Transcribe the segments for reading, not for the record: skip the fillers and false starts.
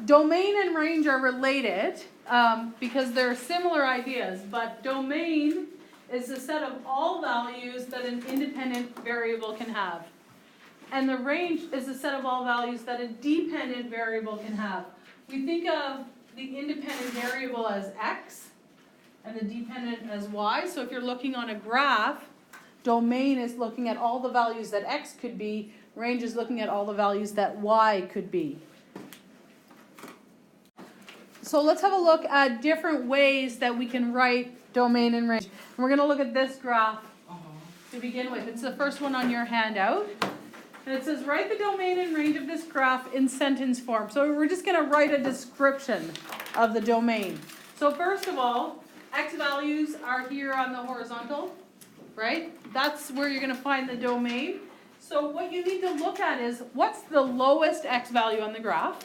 domain and range are related because they're similar ideas, but domain is the set of all values that an independent variable can have. And the range is the set of all values that a dependent variable can have. We think of the independent variable as x and the dependent as y. So if you're looking on a graph, domain is looking at all the values that x could be, range is looking at all the values that y could be. So let's have a look at different ways that we can write domain and range. And we're going to look at this graph to begin with. It's the first one on your handout. And it says write the domain and range of this graph in sentence form. So we're just going to write a description of the domain. So first of all, x values are here on the horizontal, right? That's where you're going to find the domain. So what you need to look at is what's the lowest x value on the graph?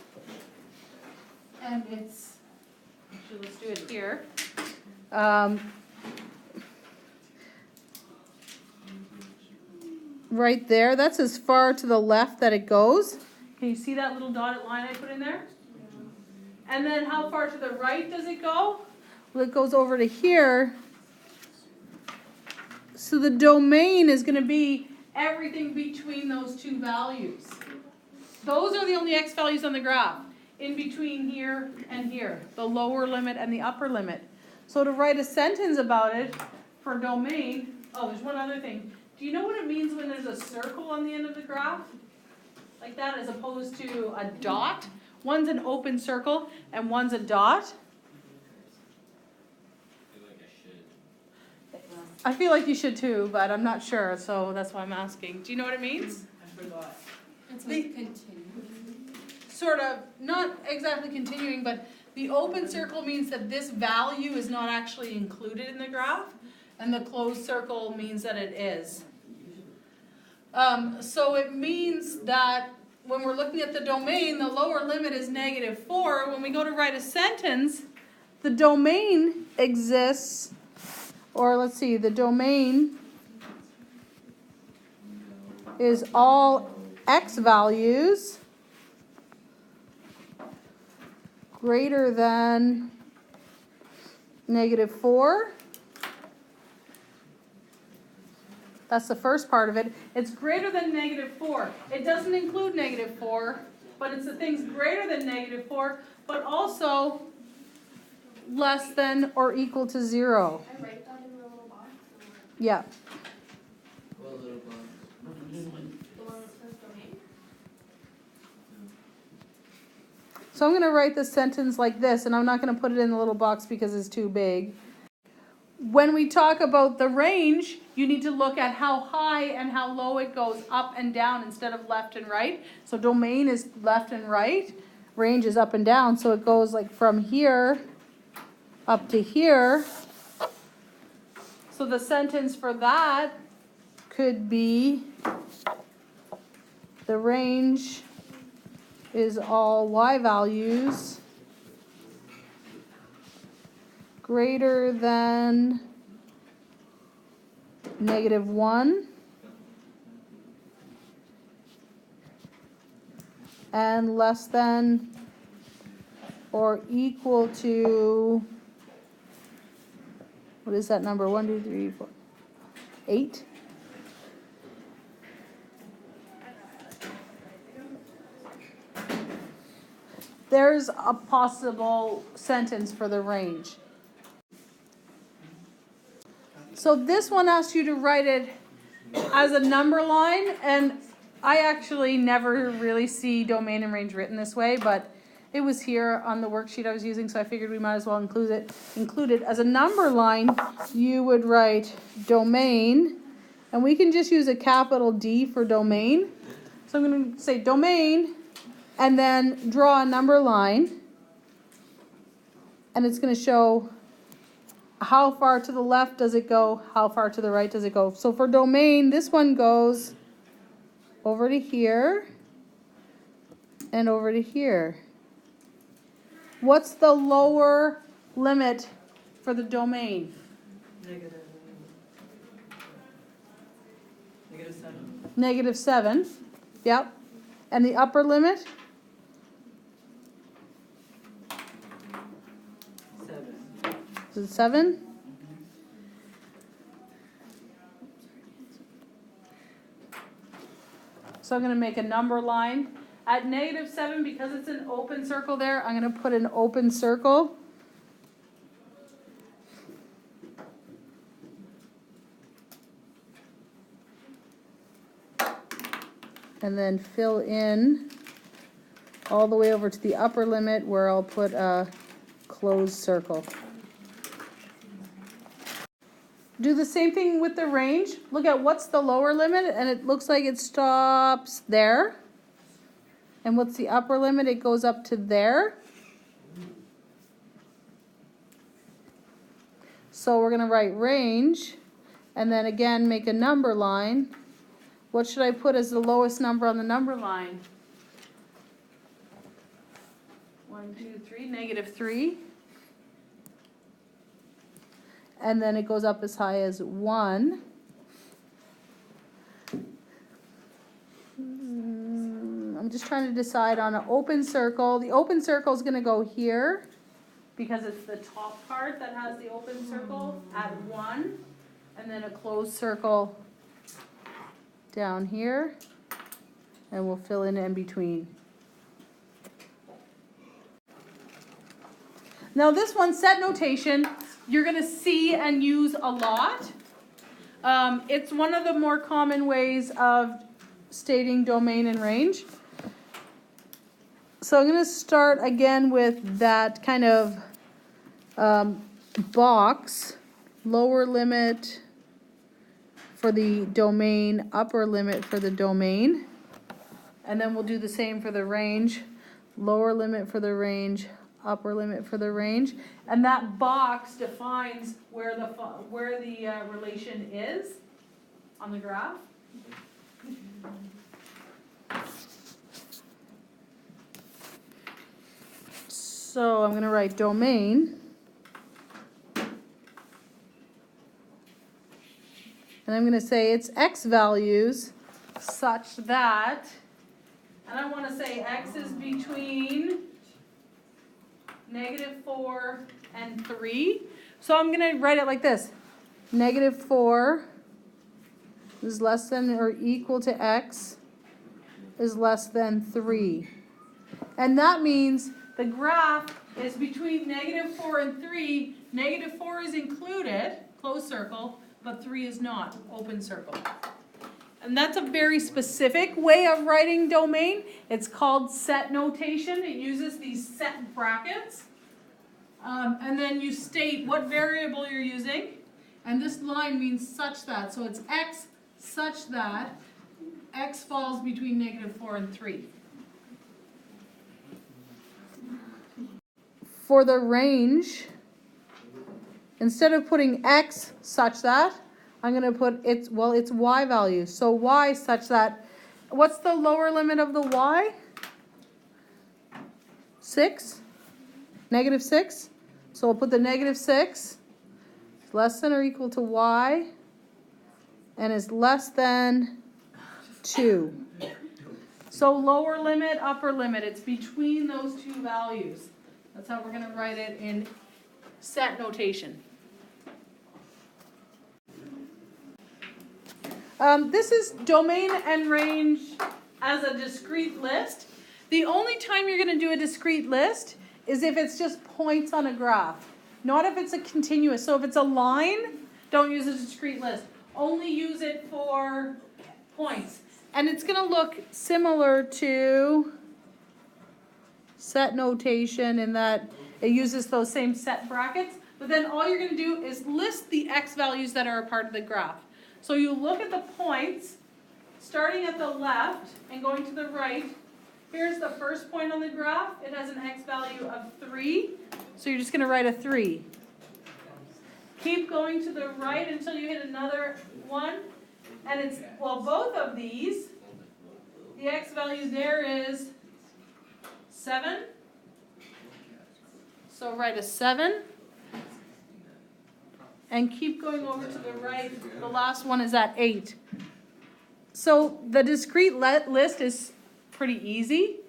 And it's, actually let's do it here. Right there, that's as far to the left that it goes. Can you see that little dotted line I put in there? Yeah. And then how far to the right does it go? Well, it goes over to here. So the domain is going to be everything between those two values. Those are the only x values on the graph, in between here and here, the lower limit and the upper limit. So to write a sentence about it for domain, oh, there's one other thing. Do you know what it means when there's a circle on the end of the graph? Like that, as opposed to a dot? One's an open circle and one's a dot. I feel like you should too, but I'm not sure, so that's why I'm asking. Do you know what it means? I forgot. It's like continuing. Sort of, not exactly continuing, but the open circle means that this value is not actually included in the graph, and the closed circle means that it is. So it means that when we're looking at the domain, the lower limit is -4. When we go to write a sentence, the domain exists, or let's see, the domain is all x values greater than -4. That's the first part of it. It's greater than -4. It doesn't include -4, but it's the things greater than -4, but also less than or equal to 0. I write that in the little box. Yeah. What little box? The one that says domain. So I'm going to write the sentence like this, and I'm not going to put it in the little box because it's too big. When we talk about the range, you need to look at how high and how low it goes, up and down instead of left and right. So domain is left and right, range is up and down. So it goes like from here up to here. So the sentence for that could be the range is all y values greater than -1 and less than or equal to, what is that number? 1, 2, 3, 4, 8. There's a possible sentence for the range. So this one asks you to write it as a number line, and I actually never really see domain and range written this way, but it was here on the worksheet I was using, so I figured we might as well include it. As a number line, you would write domain, and we can just use a capital D for domain. So I'm going to say domain, and then draw a number line, and it's going to show how far to the left does it go, how far to the right does it go. So for domain, this one goes over to here and over to here. What's the lower limit for the domain? -7. -7. Yep. And the upper limit? Is it 7? So I'm going to make a number line. At -7, because it's an open circle there, I'm going to put an open circle. And then fill in all the way over to the upper limit where I'll put a closed circle. Do the same thing with the range. Look at what's the lower limit, and it looks like it stops there. And what's the upper limit? It goes up to there. So we're going to write range, and then again make a number line. What should I put as the lowest number on the number line? 1, 2, 3, -3. And then it goes up as high as 1. I'm just trying to decide on an open circle. The open circle is going to go here because it's the top part that has the open circle at 1. And then a closed circle down here. And we'll fill in between. Now this one, set notation, you're going to see and use a lot. It's one of the more common ways of stating domain and range. So I'm going to start again with that kind of box, lower limit for the domain, upper limit for the domain. And then we'll do the same for the range, lower limit for the range, upper limit for the range, and that box defines where the relation is on the graph. So I'm going to write domain, and I'm going to say it's x values such that, and I want to say x is between -4 and 3. So I'm going to write it like this. -4 is less than or equal to x is less than 3. And that means the graph is between -4 and 3. -4 is included, closed circle, but 3 is not, open circle. And that's a very specific way of writing domain. It's called set notation. It uses these set brackets. And then you state what variable you're using. And this line means such that. So it's x such that x falls between -4 and 3. For the range, instead of putting x such that, I'm going to put it's y value. So y such that, what's the lower limit of the y? 6? -6? So we'll put the -6, less than or equal to y, and is less than 2. So lower limit, upper limit, it's between those two values. That's how we're going to write it in set notation. This is domain and range as a discrete list. The only time you're going to do a discrete list is if it's just points on a graph, not if it's a continuous. So if it's a line, don't use a discrete list. Only use it for points. And it's going to look similar to set notation in that it uses those same set brackets, but then all you're going to do is list the x values that are a part of the graph. So you look at the points, starting at the left and going to the right. Here's the first point on the graph. It has an x value of 3, so you're just going to write a 3. Keep going to the right until you hit another one, and it's, well, both of these, the x value there is 7. So write a 7. And keep going over to the right. The last one is at 8. So the discrete list is pretty easy.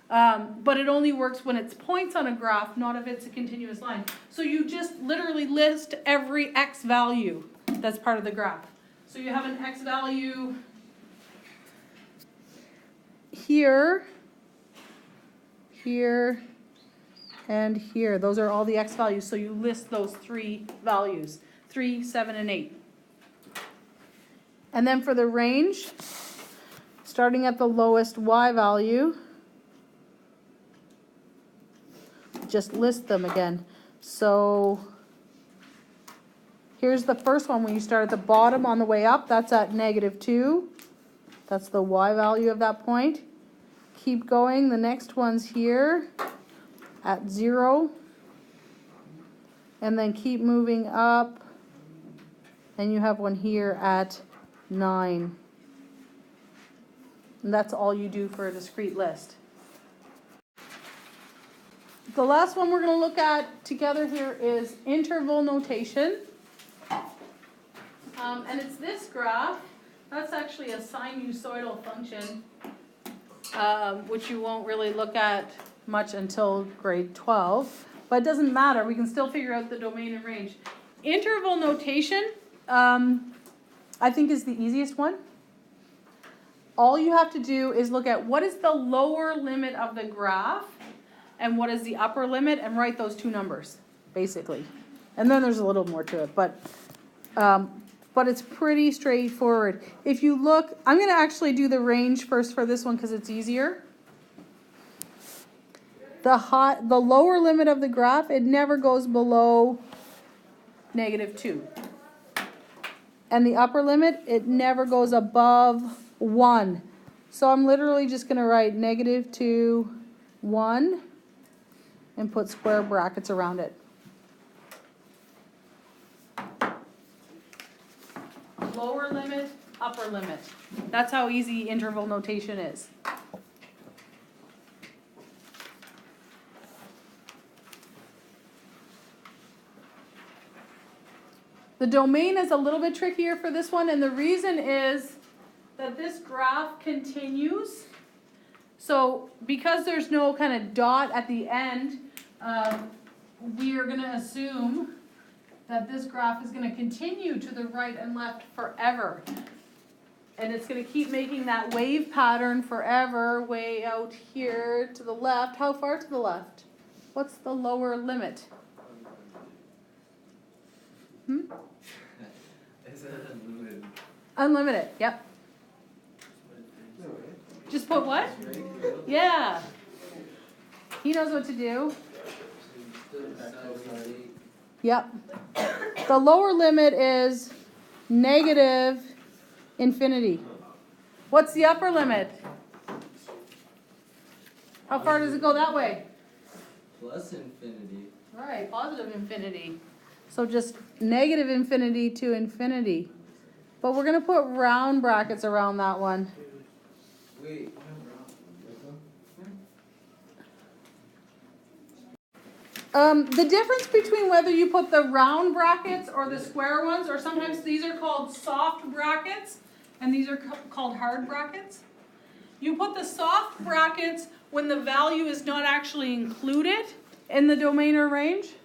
But it only works when it's points on a graph, not if it's a continuous line. So you just literally list every x value that's part of the graph. So you have an x value here, here, and here. Those are all the x values. So you list those three values, 3, 7, and 8. And then for the range, starting at the lowest y value, just list them again. So here's the first one. When you start at the bottom on the way up, that's at -2. That's the y value of that point. Keep going. The next one's here at 0. And then keep moving up. And you have one here at 9. And that's all you do for a discrete list. The last one we're going to look at together here is interval notation. And it's this graph. That's actually a sinusoidal function, which you won't really look at much until grade 12. But it doesn't matter. We can still figure out the domain and range. Interval notation, I think, is the easiest one. All you have to do is look at what is the lower limit of the graph and what is the upper limit, and write those two numbers, basically. And then there's a little more to it, but it's pretty straightforward. If you look, I'm going to actually do the range first for this one because it's easier. The lower limit of the graph, it never goes below -2. And the upper limit, it never goes above 1. So I'm literally just going to write -2, 1, and put square brackets around it. Lower limit, upper limit. That's how easy interval notation is. The domain is a little bit trickier for this one, and the reason is that this graph continues. So because there's no kind of dot at the end, we are going to assume that this graph is going to continue to the right and left forever. And it's going to keep making that wave pattern forever, way out here to the left. How far to the left? What's the lower limit? Is that unlimited? Unlimited, yep. Just put what? Yeah. He knows what to do. Yep. The lower limit is -infinity. What's the upper limit? How far does it go that way? Plus infinity. Right, positive infinity. So just -infinity to infinity. But we're going to put round brackets around that one. Wait. The difference between whether you put the round brackets or the square ones, or sometimes these are called soft brackets, and these are called hard brackets. You put the soft brackets when the value is not actually included in the domain or range,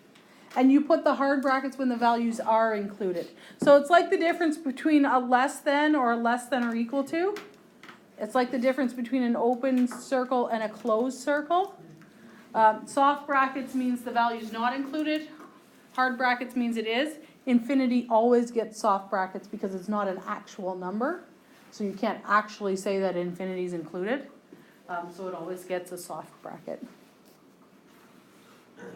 and you put the hard brackets when the values are included. So it's like the difference between a less than or a less than or equal to. It's like the difference between an open circle and a closed circle. Soft brackets means the value is not included. Hard brackets means it is. Infinity always gets soft brackets because it's not an actual number. So you can't actually say that infinity is included. So it always gets a soft bracket.